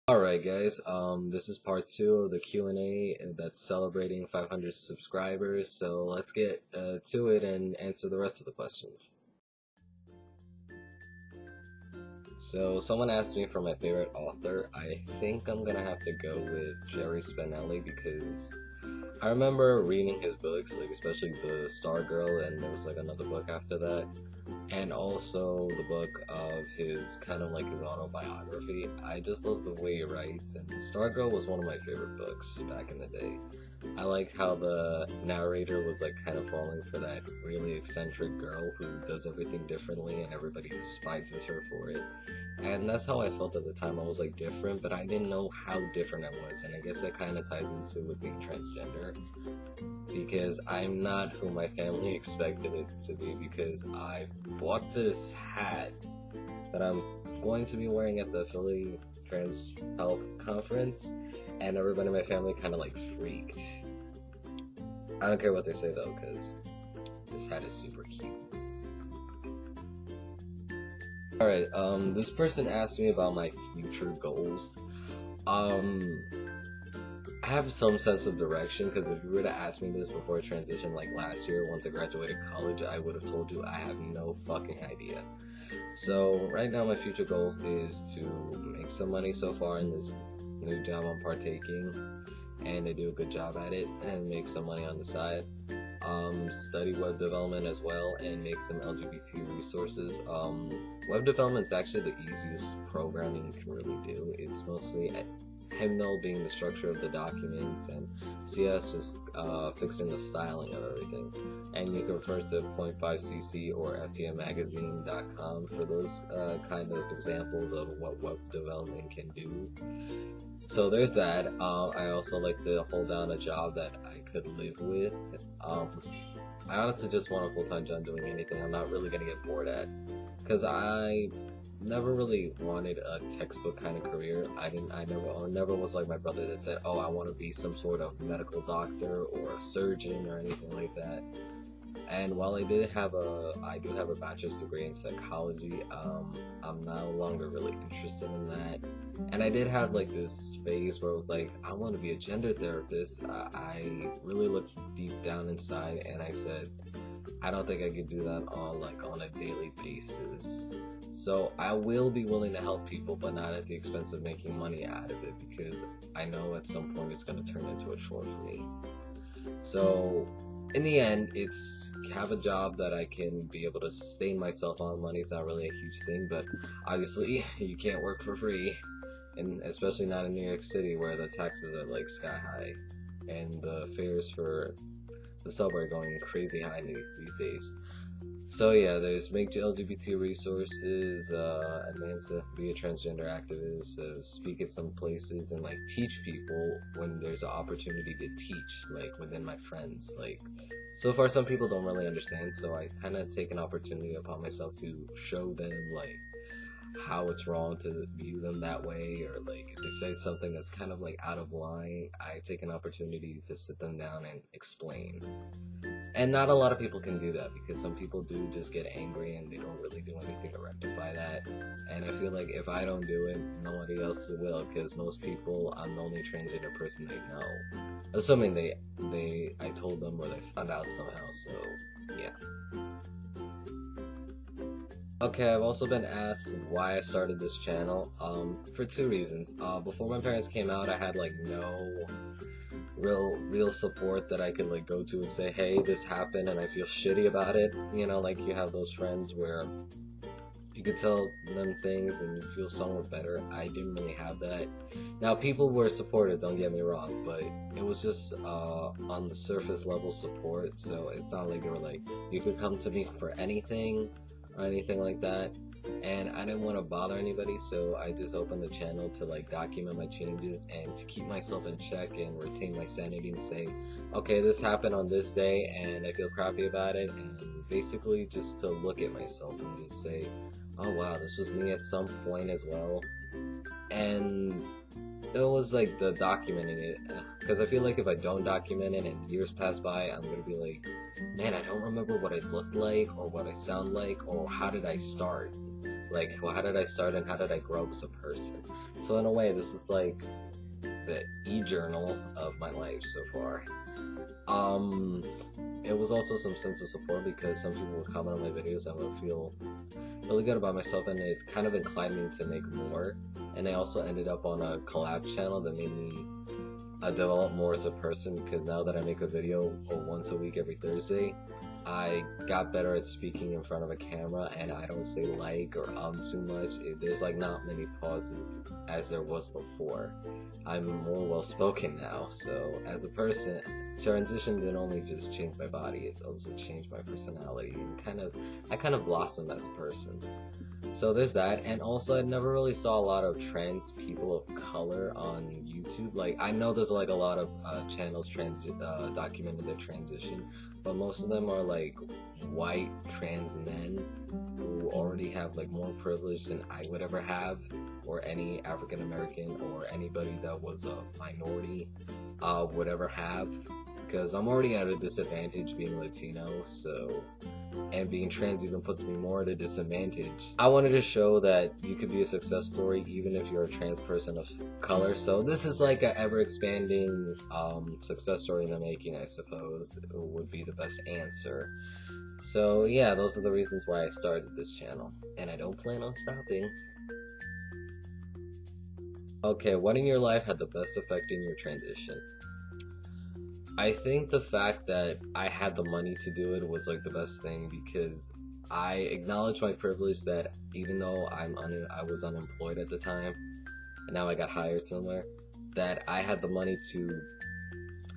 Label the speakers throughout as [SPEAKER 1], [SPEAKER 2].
[SPEAKER 1] Alright guys, this is part 2 of the Q&A that's celebrating 500 subscribers, so let's get to it and answer the rest of the questions. So someone asked me for my favorite author. I think I'm gonna have to go with Jerry Spinelli because I remember reading his books, like especially the Stargirl, and there was like another book after that, and also the book of his kind of like his autobiography. I just love the way he writes, and Stargirl was one of my favorite books back in the day. I liked how the narrator was like kind of falling for that really eccentric girl who does everything differently and everybody despises her for it. And that's how I felt at the time. I was like different, but I didn't know how different I was, and I guess that kind of ties into with being transgender, because I'm not who my family expected it to be, because I bought this hat that I'm going to be wearing at the Philly Trans Health Conference, and everybody in my family kind of like freaked. I don't care what they say though, because this hat is super cute. Alright, this person asked me about my future goals. I have some sense of direction, because if you were to ask me this before I transitioned, like last year, once I graduated college, I would have told you I have no fucking idea. So, right now my future goals is to make some money so far in this new job I'm partaking, and to do a good job at it, and make some money on the side. Study web development as well, and make some LGBT resources. Web development is actually the easiest programming you can really do. It's mostly HTML being the structure of the documents, and CS just fixing the styling of everything. And you can refer to 0.5cc or ftmmagazine.com for those kind of examples of what web development can do. So there's that. I also like to hold down a job that I could live with. I honestly just want a full-time job doing anything I'm not really going to get bored at, because I never really wanted a textbook kind of career. I never was like my brother that said, oh, I want to be some sort of medical doctor or a surgeon or anything like that. And while I do have a bachelor's degree in psychology, I'm no longer really interested in that. And I did have like this phase where I was like, I want to be a gender therapist. I really looked deep down inside, and I said, I don't think I could do that on a daily basis. So I will be willing to help people, but not at the expense of making money out of it, because I know at some point it's going to turn into a chore for me. So in the end, it's have a job that I can be able to sustain myself on. Money's not really a huge thing, but obviously you can't work for free, and especially not in New York City, where the taxes are like sky high and the fares for the subway are going crazy high these days. So yeah, there's make LGBT resources, advance to be a transgender activist, speak at some places, and like teach people when there's an opportunity to teach, like within my friends. Like, so far some people don't really understand, so I kind of take an opportunity upon myself to show them like how it's wrong to view them that way, or like if they say something that's kind of like out of line, I take an opportunity to sit them down and explain. And not a lot of people can do that, because some people do just get angry and they don't really do anything to rectify that. And I feel like if I don't do it, nobody else will, because most people, I'm the only transgender person they know, assuming I told them or they found out somehow. So yeah. Okay, I've also been asked why I started this channel, for two reasons. Before my parents came out, I had like no real support that I could like go to and say, hey, this happened and I feel shitty about it. You know, like you have those friends where you could tell them things and you feel somewhat better. I didn't really have that. Now, people were supportive, don't get me wrong, but it was just on the surface level support, so it's not like they were like, you could come to me for anything or anything like that. And I didn't want to bother anybody, so I just opened the channel to like document my changes and to keep myself in check and retain my sanity and say, okay, this happened on this day and I feel crappy about it, and basically just to look at myself and just say, oh wow, this was me at some point as well. And it was like the documenting it, because I feel like if I don't document it and years pass by, I'm gonna be like, man, I don't remember what I looked like or what I sound like or how did I start. Like, well, how did I start and how did I grow as a person? So in a way, this is like the e-journal of my life so far. It was also some sense of support because some people would comment on my videos and would feel really good about myself, and it kind of inclined me to make more. And I also ended up on a collab channel that made me develop more as a person, because now that I make a video once a week every Thursday, I got better at speaking in front of a camera, and I don't say like or too much. There's like not many pauses as there was before. I'm more well spoken now, so as a person, transition didn't only just change my body, it also changed my personality, and I kind of blossomed as a person. So there's that. And also I never really saw a lot of trans people of color on YouTube. Like, I know there's like a lot of channels documenting their transition, but most of them are like white trans men who already have like more privilege than I would ever have, or any African American or anybody that was a minority would ever have, because I'm already at a disadvantage being Latino, so, and being trans even puts me more at a disadvantage. I wanted to show that you could be a success story even if you're a trans person of color, so this is like an ever-expanding success story in the making, I suppose, would be the best answer. So yeah, those are the reasons why I started this channel, and I don't plan on stopping. Okay, what in your life had the best effect in your transition? I think the fact that I had the money to do it was like the best thing, because I acknowledge my privilege that even though I was unemployed at the time, and now I got hired somewhere, that I had the money to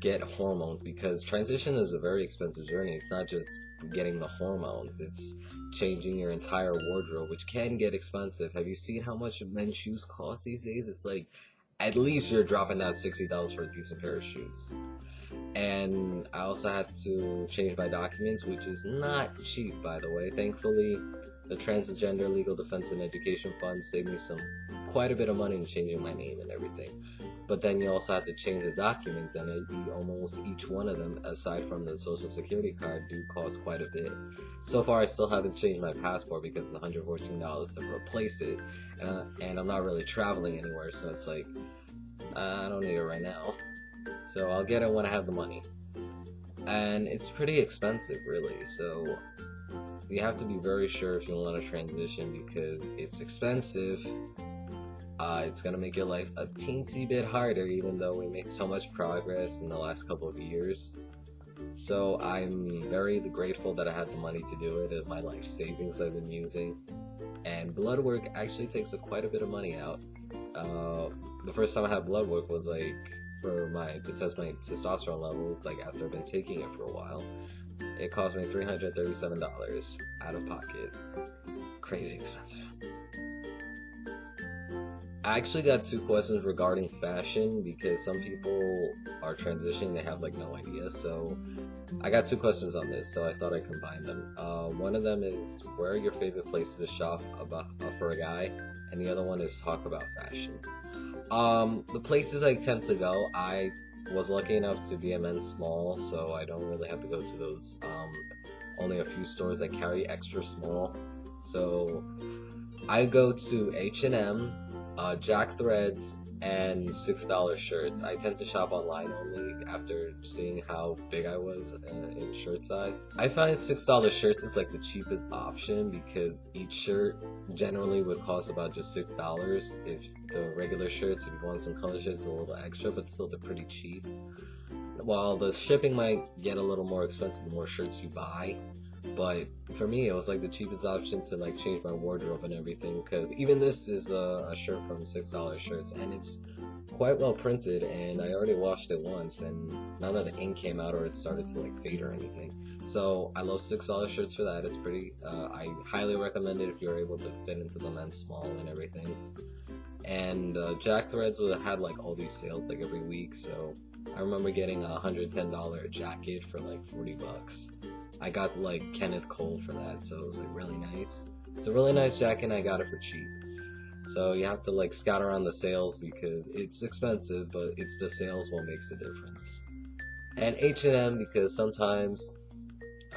[SPEAKER 1] get hormones, because transition is a very expensive journey. It's not just getting the hormones, it's changing your entire wardrobe, which can get expensive. Have you seen how much men's shoes cost these days? It's like, at least you're dropping that $60 for a decent pair of shoes. And I also had to change my documents, which is not cheap, by the way. Thankfully, the Transgender Legal Defense and Education Fund saved me quite a bit of money in changing my name and everything. But then you also have to change the documents, and almost each one of them, aside from the Social Security card, do cost quite a bit. So far, I still haven't changed my passport because it's $114 to replace it, and I'm not really traveling anywhere, so it's like, I don't need it right now. So I'll get it when I have the money. And it's pretty expensive, really, so you have to be very sure if you want to transition, because it's expensive. It's going to make your life a teensy bit harder, even though we made so much progress in the last couple of years. So I'm very grateful that I had the money to do it. It's my life savings I've been using. And blood work actually takes quite a bit of money out. The first time I had blood work was like to test my testosterone levels, like after I've been taking it for a while. It cost me $337 out of pocket. Crazy expensive. I actually got 2 questions regarding fashion, because some people are transitioning, they have like no idea. So I got 2 questions on this, so I thought I'd combine them. One of them is, where are your favorite places to shop for a guy? And the other one is, talk about fashion. The places I tend to go, I was lucky enough to be a men's small, so I don't really have to go to those, only a few stores that carry extra small. So I go to H&M, Jack Threads, and $6 shirts. I tend to shop online only after seeing how big I was in shirt size. I find $6 shirts is like the cheapest option, because each shirt generally would cost about just $6. If the regular shirts, if you want some color shirts, a little extra, but still they're pretty cheap. While the shipping might get a little more expensive the more shirts you buy. But for me, it was like the cheapest option to like change my wardrobe and everything, because even this is a shirt from $6 shirts, and it's quite well printed, and I already washed it once, and none of the ink came out or it started to like fade or anything. So I love $6 shirts for that. It's pretty, I highly recommend it if you're able to fit into the men's small and everything. And Jack Threads had like all these sales like every week, so I remember getting a $110 jacket for like $40. I got like Kenneth Cole for that, so it was like really nice. It's a really nice jacket, and I got it for cheap. So you have to like scout around the sales, because it's expensive, but it's the sales what makes the difference. And H&M, because sometimes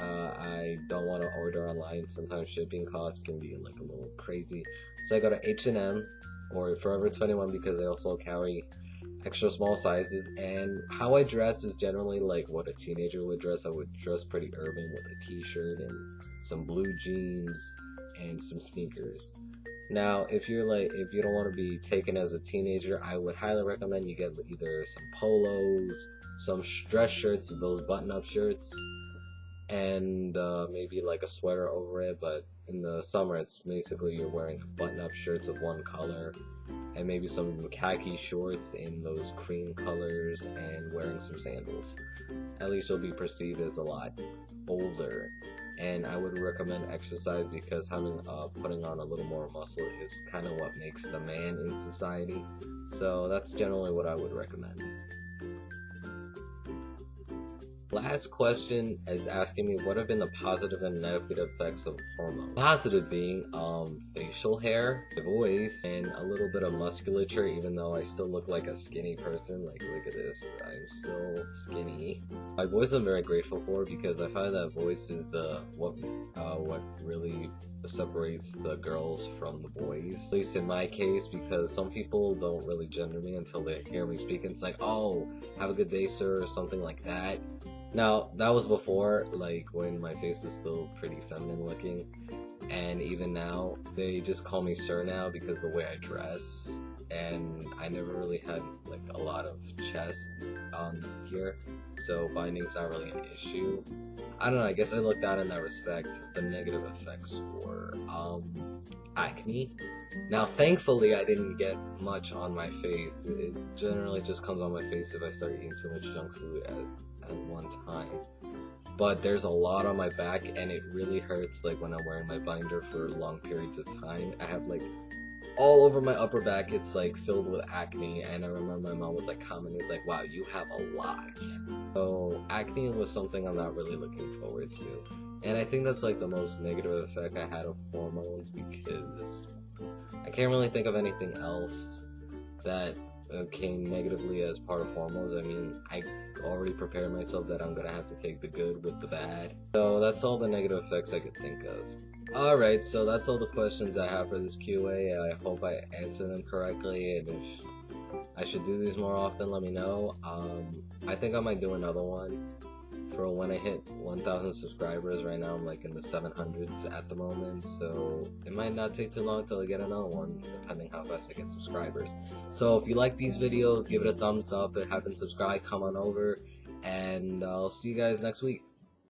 [SPEAKER 1] I don't want to order online. Sometimes shipping costs can be like a little crazy. So I go to H&M, or Forever 21 because they also carry extra small sizes. And how I dress is generally like what a teenager would dress. I would dress pretty urban with a t-shirt and some blue jeans and some sneakers. Now, if you don't want to be taken as a teenager, I would highly recommend you get either some polos, some dress shirts, those button-up shirts, and maybe like a sweater over it. But in the summer, it's basically you're wearing button-up shirts of one color, and maybe some khaki shorts in those cream colors, and wearing some sandals. At least you'll be perceived as a lot older. And I would recommend exercise because putting on a little more muscle is kind of what makes the man in society. So that's generally what I would recommend. Last question is asking me what have been the positive and negative effects of hormones. Positive being facial hair, voice, and a little bit of musculature, even though I still look like a skinny person. Like, look at this, I'm still skinny. My voice I'm very grateful for because I find that voice is what really separates the girls from the boys. At least in my case, because some people don't really gender me until they hear me speak, and it's like, oh, have a good day, sir, or something like that. Now, that was before, like, when my face was still pretty feminine looking, and even now, they just call me sir now because the way I dress, and I never really had, like, a lot of chest here, so binding's not really an issue. I don't know, I guess I looked at in that respect. The negative effects were, acne. Now, thankfully, I didn't get much on my face. It generally just comes on my face if I start eating too much junk food at one time. But there's a lot on my back, and it really hurts, like, when I'm wearing my binder for long periods of time. I have, like, all over my upper back, it's, like, filled with acne, and I remember my mom was, like, commenting, it's like, wow, you have a lot. So, acne was something I'm not really looking forward to. And I think that's, like, the most negative effect I had of hormones, because I can't really think of anything else that came negatively as part of hormones. I mean, I already prepared myself that I'm gonna have to take the good with the bad. So that's all the negative effects I could think of. Alright, so that's all the questions I have for this QA. I hope I answered them correctly, and if I should do these more often, let me know. I think I might do another one for when I hit 1,000 subscribers. Right now I'm like in the 700s at the moment, so it might not take too long till I get another one, depending how fast I get subscribers. So if you like these videos, give it a thumbs up. If you haven't subscribed, come on over, and I'll see you guys next week.